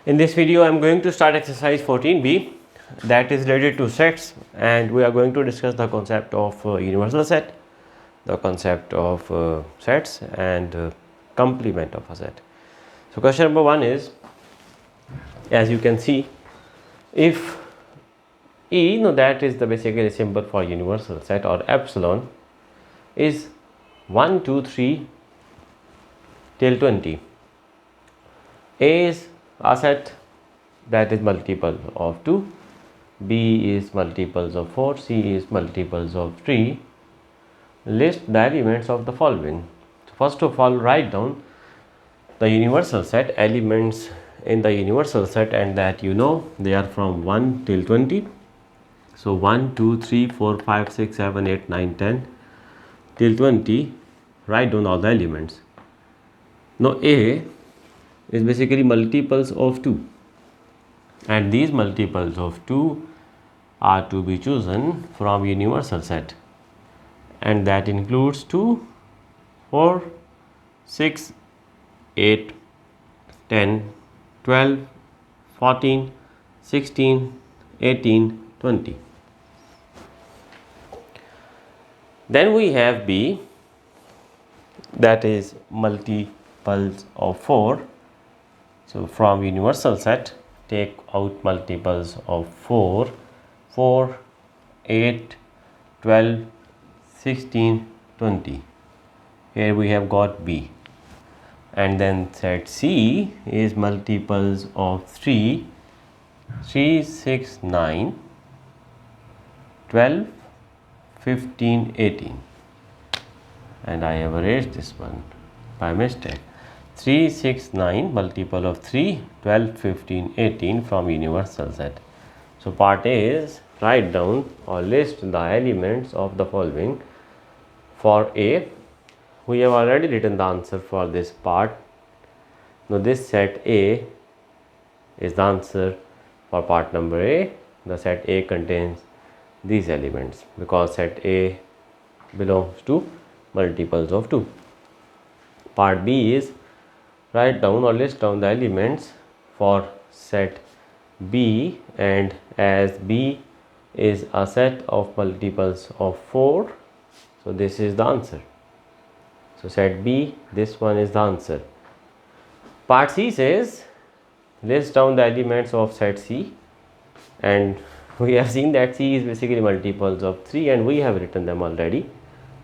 In this video, I am going to start exercise 14b, that is related to sets, and we are going to discuss the concept of universal set, the concept of sets, and complement of a set. So question number 1 is, as you can see, if E, that is the basically symbol for universal set, or epsilon, is 1, 2, 3 till 20. A is a set that is multiple of 2, B is multiples of 4, C is multiples of 3. List the elements of the following. So first of all, write down the universal set, elements in the universal set, and that they are from 1 till 20. So 1, 2, 3, 4, 5, 6, 7, 8, 9, 10 till 20. Write down all the elements. Now A is basically multiples of 2, and these multiples of 2 are to be chosen from universal set, and that includes 2, 4, 6, 8, 10, 12, 14, 16, 18, 20. Then we have B, that is multiples of 4. So from universal set, take out multiples of 4, 4, 8, 12, 16, 20. Here we have got B. And then set C is multiples of 3, 3, 6, 9, 12, 15, 18. And I have erased this one by mistake. 3, 6, 9 multiple of 3, 12, 15, 18 from universal set. So part A is write down or list the elements of the following. For A, we have already written the answer for this part. Now this set A is the answer for part number A. The set A contains these elements because set A belongs to multiples of 2. Part B is write down or list down the elements for set B, and as B is a set of multiples of 4, so this is the answer. So set B, this one is the answer. Part C says list down the elements of set C, and we have seen that C is basically multiples of 3, and we have written them already.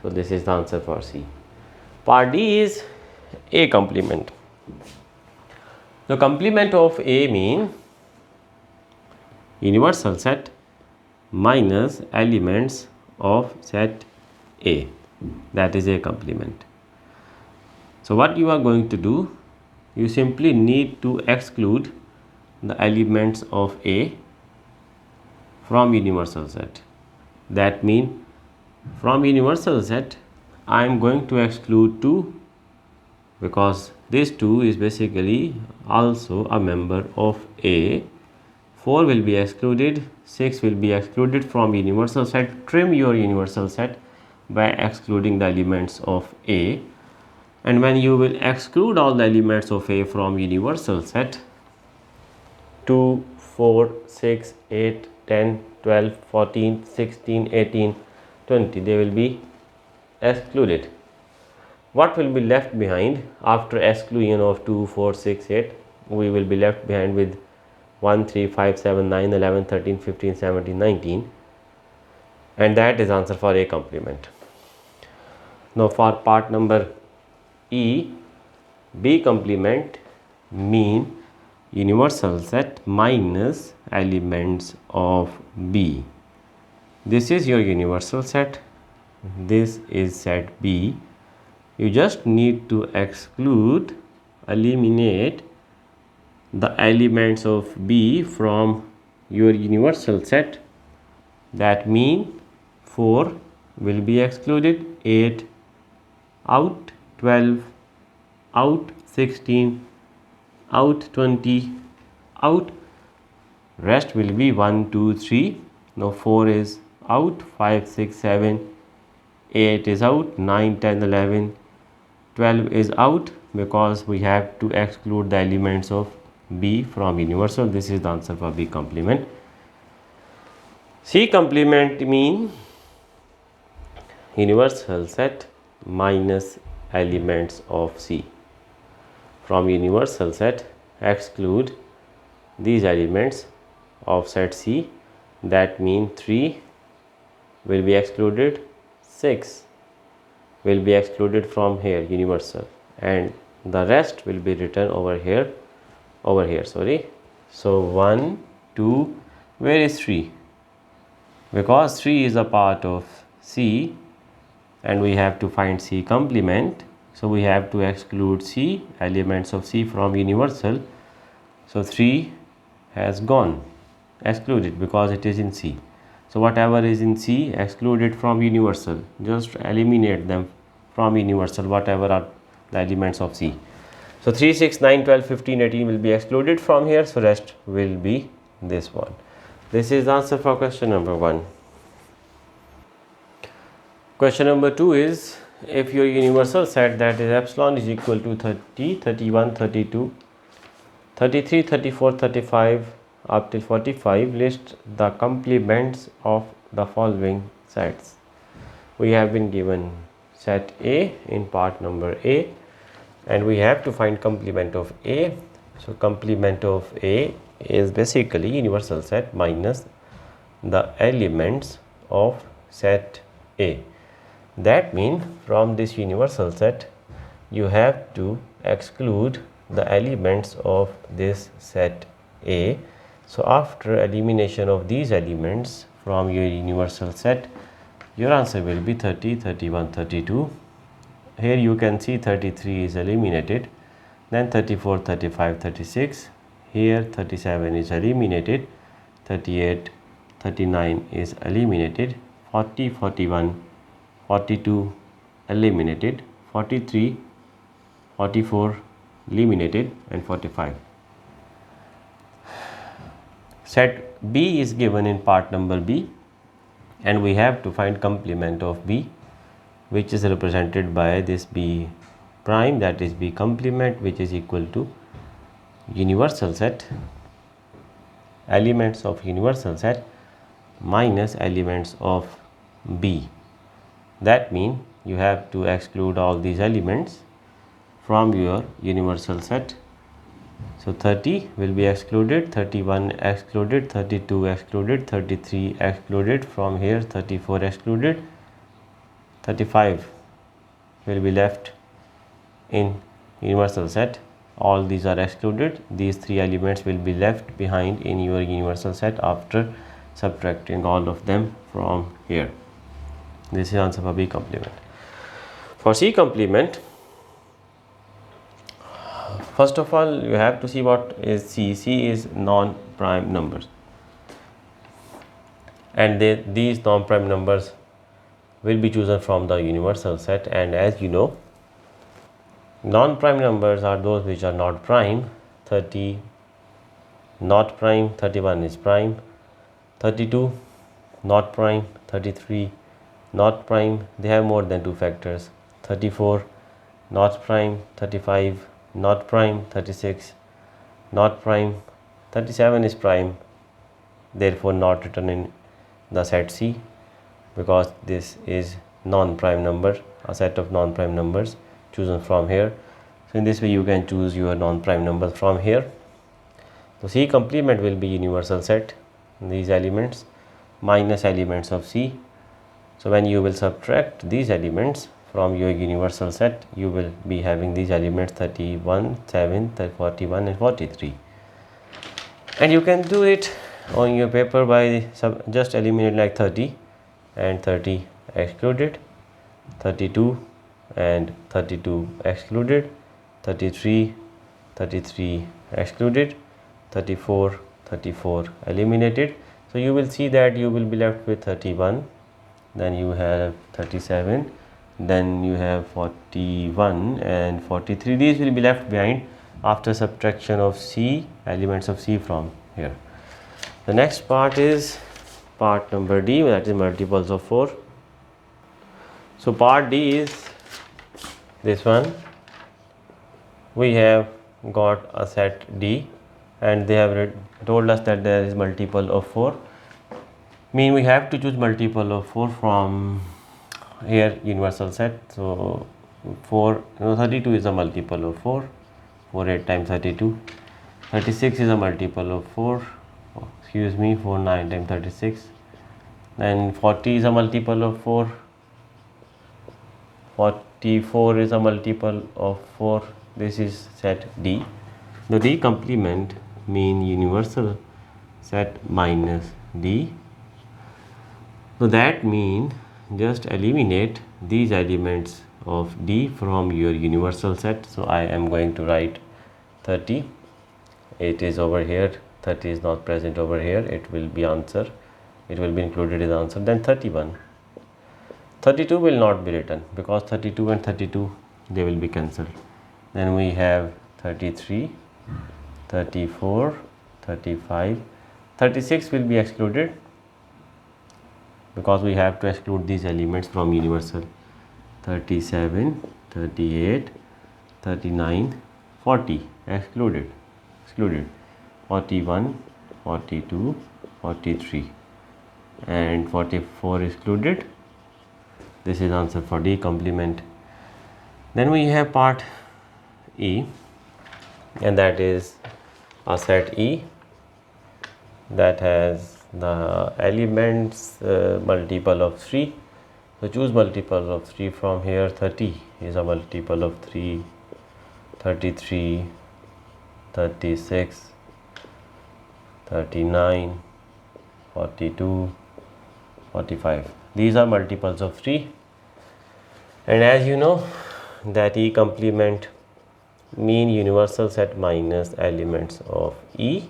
So this is the answer for C. Part D is A complement. The complement of A mean universal set minus elements of set A, that is A complement. So what you are going to do, you simply need to exclude the elements of A from universal set. That means from universal set I am going to exclude 2, because this 2 is basically also a member of A. 4 will be excluded, 6 will be excluded from universal set. Trim your universal set by excluding the elements of A, and when you will exclude all the elements of A from universal set, 2, 4, 6, 8, 10, 12, 14, 16, 18, 20, they will be excluded. What will be left behind after exclusion of 2, 4, 6, 8? We will be left behind with 1, 3, 5, 7, 9, 11, 13, 15, 17, 19, and that is answer for A complement. Now for part number E, B complement mean universal set minus elements of B. This is your universal set, this is set B. You just need to exclude, eliminate the elements of B from your universal set. That means 4 will be excluded, 8 out, 12 out, 16 out, 20 out. Rest will be 1, 2, 3. Now 4 is out, 5, 6, 7, 8 is out, 9, 10, 11, 12 is out, because we have to exclude the elements of B from universal. This is the answer for B complement. C complement mean universal set minus elements of C. From universal set, exclude these elements of set C. That means 3 will be excluded, 6 will be excluded from here universal, and the rest will be written over here sorry. So 1 2, where is 3? Because 3 is a part of C and we have to find C complement, so we have to exclude C, elements of C from universal. So 3 has gone, excluded because it is in C. So whatever is in C, exclude it from universal, just eliminate them from universal, whatever are the elements of C. So 3 6 9 12 15 18 will be excluded from here, so rest will be this one. This is the answer for question number 1. Question number 2 is, if your universal set, that is epsilon, is equal to 30 31 32 33 34 35 up till 45, list the complements of the following sets. We have been given set A in part number A and we have to find complement of A. So complement of A is basically universal set minus the elements of set A. That means from this universal set you have to exclude the elements of this set A. So after elimination of these elements from your universal set, your answer will be 30 31 32. Here you can see 33 is eliminated, then 34 35 36, here 37 is eliminated, 38 39 is eliminated, 40 41 42 eliminated, 43 44 eliminated, and 45. Set B is given in part number B and we have to find complement of B, which is represented by this B prime, that is B complement, which is equal to universal set, elements of universal set minus elements of B. That means you have to exclude all these elements from your universal set. So 30 will be excluded, 31 excluded, 32 excluded, 33 excluded from here, 34 excluded, 35 will be left in universal set. All these are excluded. These 3 elements will be left behind in your universal set after subtracting all of them from here. This is answer for B complement. For C complement, first of all you have to see what is C. C is non-prime numbers, and these non-prime numbers will be chosen from the universal set. And as you know, non-prime numbers are those which are not prime. 30 not prime, 31 is prime, 32 not prime, 33 not prime, they have more than 2 factors, 34 not prime, 35 not prime, 36 not prime, 37 is prime, therefore not written in the set C because this is non-prime number, a set of non-prime numbers chosen from here. So in this way you can choose your non-prime numbers from here. So C complement will be universal set, these elements minus elements of C. So when you will subtract these elements from your universal set, you will be having these elements 31, 7, 41 and 43. And you can do it on your paper by just eliminate like 30 and 30 excluded, 32 and 32 excluded, 33, 33 excluded, 34, 34 eliminated. So you will see that you will be left with 31, then you have 37, then you have 41 and 43. These will be left behind after subtraction of C, elements of C from here. The next part is part number D, that is multiples of 4. So part D is this one. We have got a set D and they have told us that there is multiple of 4, mean we have to choose multiple of 4 from here universal set. So 4, 32 is a multiple of 4, 4 8 times 32. 36 is a multiple of 4, excuse me, 4 9 times 36. Then 40 is a multiple of 4, 44 is a multiple of 4. This is set D. The D complement mean universal set minus D. So that means just eliminate these elements of D from your universal set. So I am going to write 30. It is over here. 30 is not present over here. It will be answer. It will be included in the answer. Then 31. 32 will not be written because 32 and 32 they will be cancelled. Then we have 33, 34, 35, 36 will be excluded because we have to exclude these elements from universal. 37, 38, 39, 40 excluded, 41, 42, 43 and 44 excluded. This is answer for D complement. Then we have part E, and that is a set E that has the elements multiple of 3. So choose multiple of 3 from here. 30 is a multiple of 3, 33, 36, 39, 42, 45. These are multiples of 3, and as you know that E complement mean universal set minus elements of E.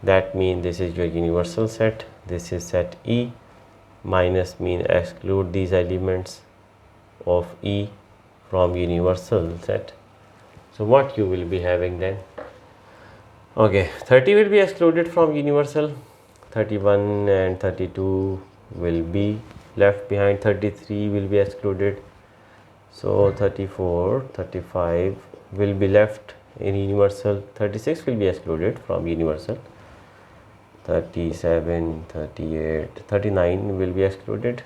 That means this is your universal set, this is set E, minus mean exclude these elements of E from universal set. So what you will be having then? Okay, 30 will be excluded from universal, 31 and 32 will be left behind, 33 will be excluded. So 34, 35 will be left in universal, 36 will be excluded from universal, 37, 38, 39 will be excluded.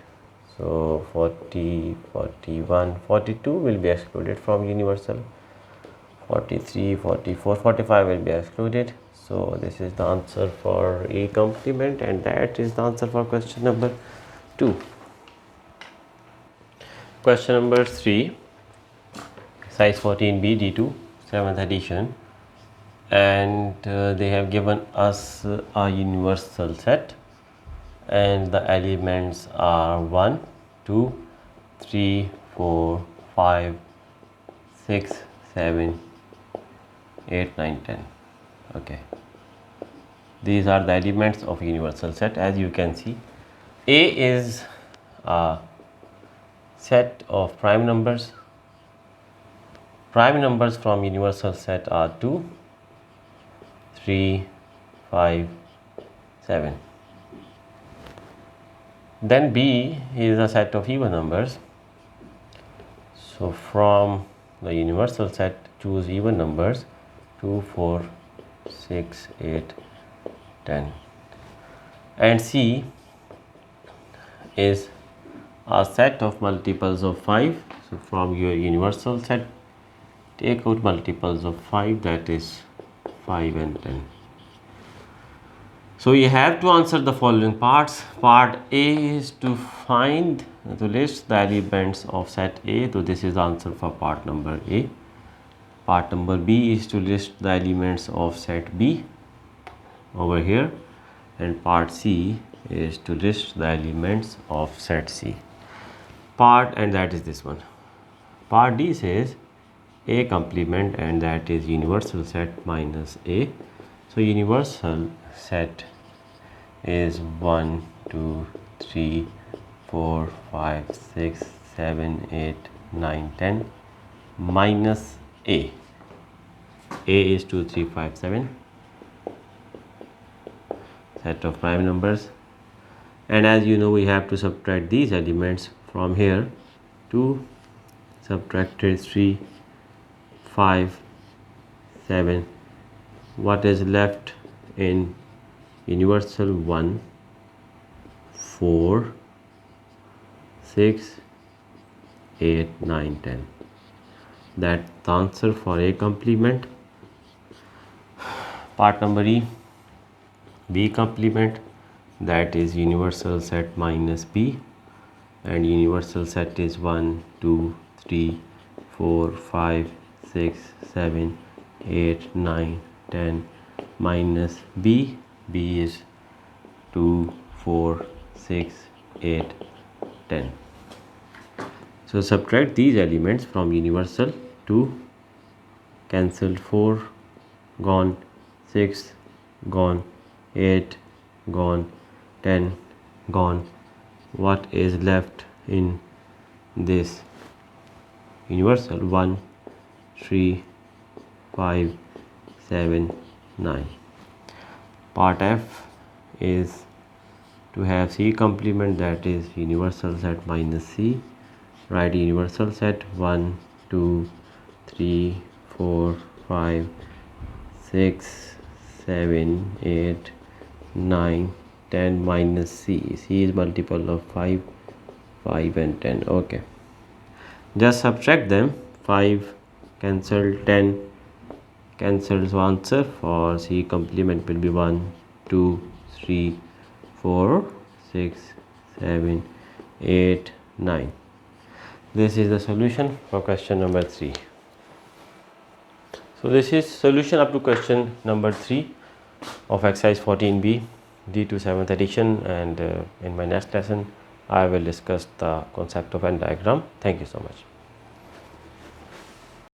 So 40, 41, 42 will be excluded from universal, 43, 44, 45 will be excluded. So this is the answer for E complement, and that is the answer for question number 2. Question number 3, size 14B D2, 7th edition, and they have given us a universal set, and the elements are 1, 2, 3, 4, 5, 6, 7, 8, 9, 10. Okay, these are the elements of universal set. As you can see, A is a set of prime numbers. Prime numbers from universal set are 2, 3, 5, 7. Then B is a set of even numbers. So from the universal set, choose even numbers 2, 4, 6, 8, 10. And C is a set of multiples of 5. So from your universal set, take out multiples of 5, that is 5 and 10. So you have to answer the following parts. Part A is to list the elements of set A. So this is the answer for part number A. Part number B is to list the elements of set B over here, and part C is to list the elements of set C. And that is this one. Part D says A complement, and that is universal set minus A. So universal set is 1, 2, 3, 4, 5, 6, 7, 8, 9, 10 minus A. A is 2, 3, 5, 7. Set of prime numbers, and as you know we have to subtract these elements from here. 2 subtracted 3, 5, 7, what is left in universal 1, 4, 6, 8, 9, 10. That's the answer for A complement. Part number E, B complement, that is universal set minus B, and universal set is 1, 2, 3, 4, 5, 6, 7, 8, 9, 10 minus B. B is 2, 4, 6, 8, 10. So subtract these elements from universal. 2 cancelled, 4 gone, 6 gone, 8 gone, 10 gone. What is left in this universal? 1, 3, 5, 7, 9. Part F is to have C complement, that is universal set minus C. Write universal set 1, 2, 3, 4, 5, 6, 7, 8, 9, 10 minus C. C is multiple of 5, 5 and 10. Okay. Just subtract them. 5 cancelled, 10 cancelled. So answer for C complement will be 1, 2, 3, 4, 6, 7, 8, 9. This is the solution for question number 3. So this is solution up to question number 3 of exercise 14b, D2 7th edition, and in my next lesson I will discuss the concept of Venn diagram. Thank you so much.